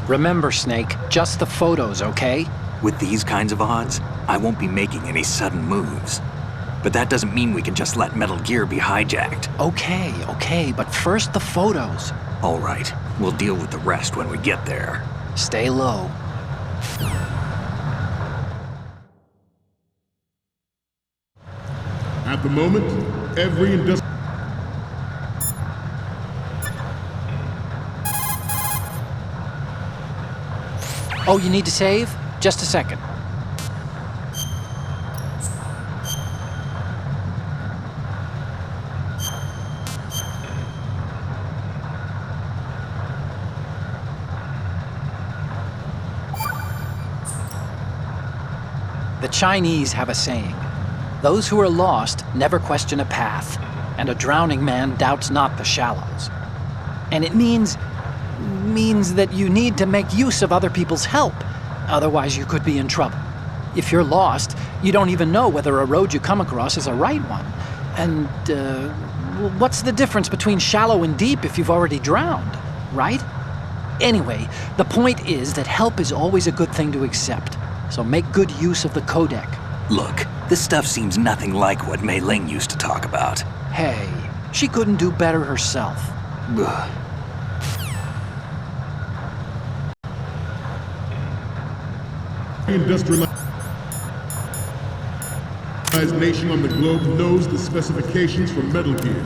Remember, Snake, just the photos, okay? With these kinds of odds, I won't be making any sudden moves. But that doesn't mean we can just let Metal Gear be hijacked. Okay, but first the photos. All right, we'll deal with the rest when we get there. Stay low. At the moment, every industrial... Oh, you need to save? Just a second. The Chinese have a saying. Those who are lost never question a path, and a drowning man doubts not the shallows. And it means that you need to make use of other people's help. Otherwise, you could be in trouble. If you're lost, you don't even know whether a road you come across is a right one. And, what's the difference between shallow and deep if you've already drowned, right? Anyway, the point is that help is always a good thing to accept. So make good use of the codec. Look, this stuff seems nothing like what Mei Ling used to talk about. Hey, she couldn't do better herself. Ugh. industrialized nation on the globe knows the specifications for Metal Gear.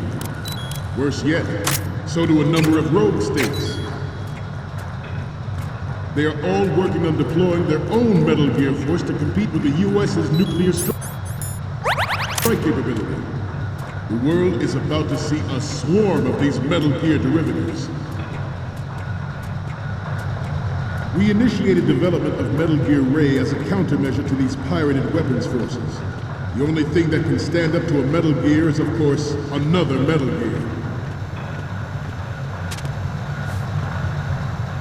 Worse yet, so do a number of rogue states. They are all working on deploying their own Metal Gear force to compete with the U.S.'s nuclear strike capability. The world is about to see a swarm of these Metal Gear derivatives. We initiated development of Metal Gear Ray as a countermeasure to these pirated weapons forces. The only thing that can stand up to a Metal Gear is, of course, another Metal Gear.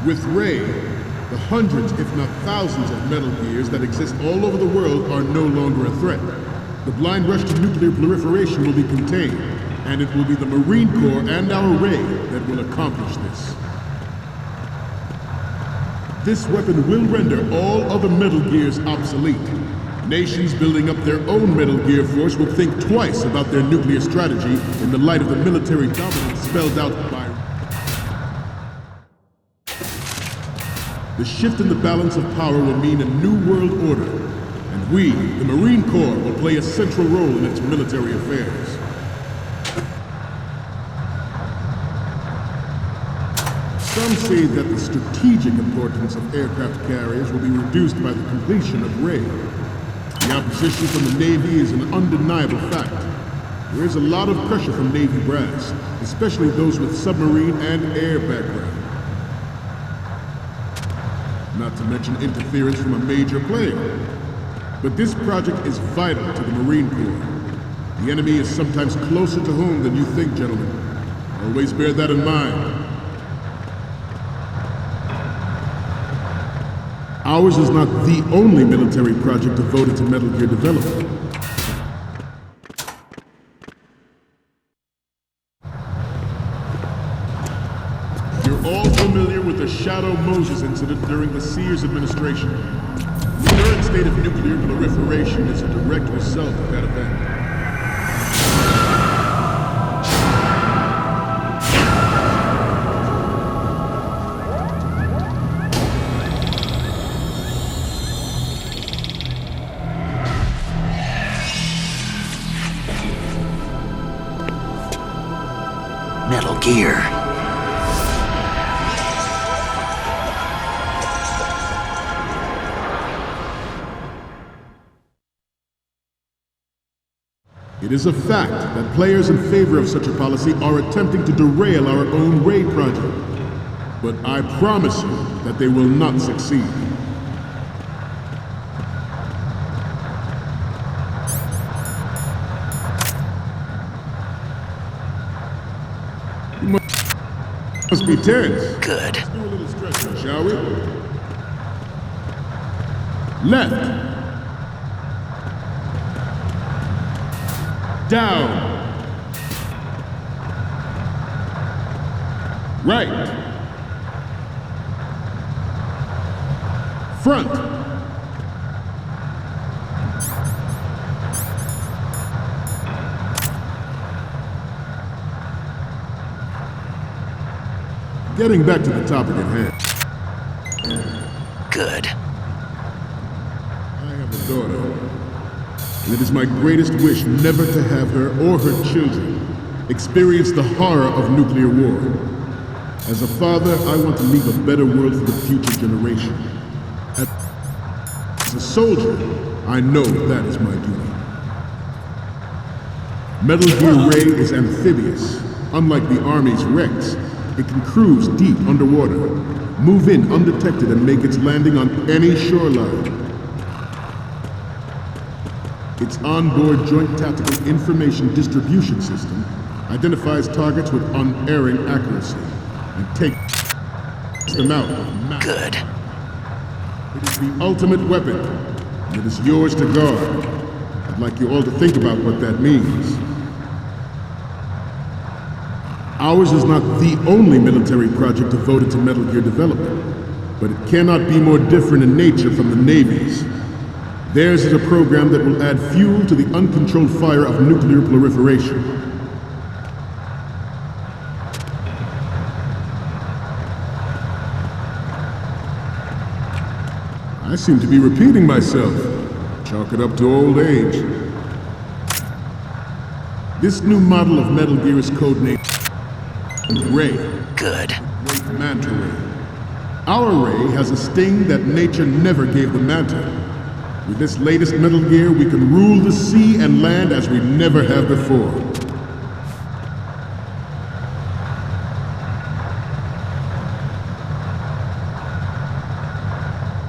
With Ray, the hundreds, if not thousands, of Metal Gears that exist all over the world are no longer a threat. The blind rush to nuclear proliferation will be contained, and it will be the Marine Corps and our Ray that will accomplish this. This weapon will render all other Metal Gears obsolete. Nations building up their own Metal Gear force will think twice about their nuclear strategy in the light of the military dominance spelled out by... The shift in the balance of power will mean a new world order, and we, the Marine Corps, will play a central role in its military affairs. Some say that the strategic importance of aircraft carriers will be reduced by the completion of Ray. The opposition from the Navy is an undeniable fact. There is a lot of pressure from Navy brass, especially those with submarine and air background. Not to mention interference from a major player. But this project is vital to the Marine Corps. The enemy is sometimes closer to home than you think, gentlemen. Always bear that in mind. Ours is not the only military project devoted to Metal Gear development. You're all familiar with the Shadow Moses incident during the Sears administration. The current state of nuclear proliferation is a direct result of that event. Metal Gear. It is a fact that players in favor of such a policy are attempting to derail our own Ray project. But I promise you that they will not succeed. Must be tense. Good. Let's do a little stretching, shall we? Left. Down. Right. Front! Getting back to the topic at hand. Good. I have a daughter, and it is my greatest wish never to have her or her children experience the horror of nuclear war. As a father, I want to leave a better world for the future generation. As a soldier, I know that is my duty. Metal Gear Ray is amphibious. Unlike the Army's Rex, it can cruise deep underwater, move in undetected, and make its landing on any shoreline. Its onboard Joint Tactical Information Distribution System identifies targets with unerring accuracy and takes them out with magic. Good. It is the ultimate weapon, and it is yours to guard. I'd like you all to think about what that means. Ours is not the only military project devoted to Metal Gear development, but it cannot be more different in nature from the Navy's. Theirs is a program that will add fuel to the uncontrolled fire of nuclear proliferation. I seem to be repeating myself. Chalk it up to old age. This new model of Metal Gear is codenamed Ray. Good. Great Manta Ray. Our Ray has a sting that nature never gave the Manta. With this latest Metal Gear, we can rule the sea and land as we never have before.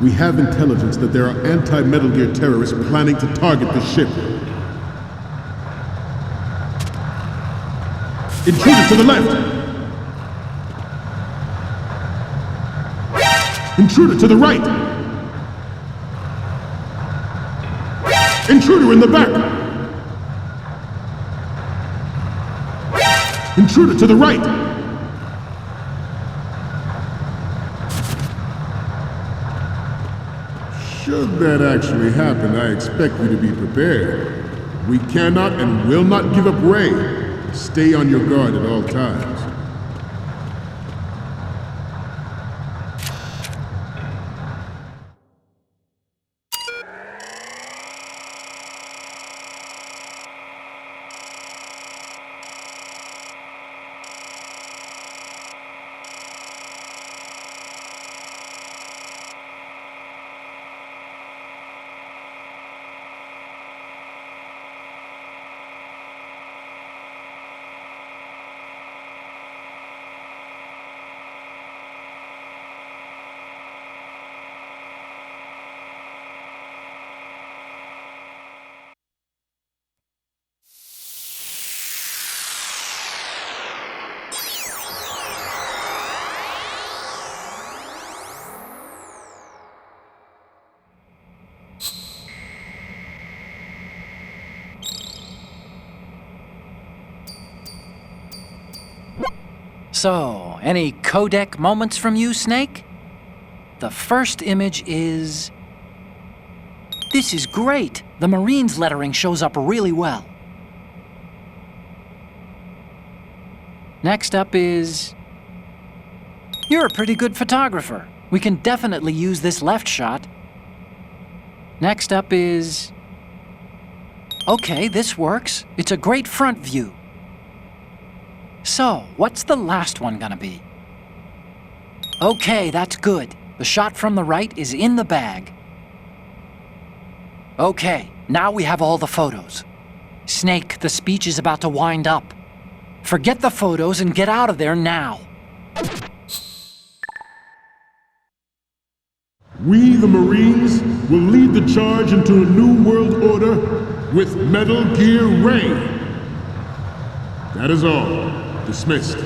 We have intelligence that there are anti-Metal Gear terrorists planning to target the ship. Intruder to the left! Intruder to the right! Intruder in the back! Intruder to the right! Should that actually happen, I expect you to be prepared. We cannot and will not give up Ray. Stay on your guard at all times. So, any codec moments from you, Snake? The first image is... This is great! The Marines lettering shows up really well. Next up is... You're a pretty good photographer. We can definitely use this left shot. Next up is... Okay, this works. It's a great front view. So, what's the last one gonna be? Okay, that's good. The shot from the right is in the bag. Okay, now we have all the photos. Snake, the speech is about to wind up. Forget the photos and get out of there now. We, the Marines, will lead the charge into a new world order with Metal Gear Ray. That is all. Dismissed.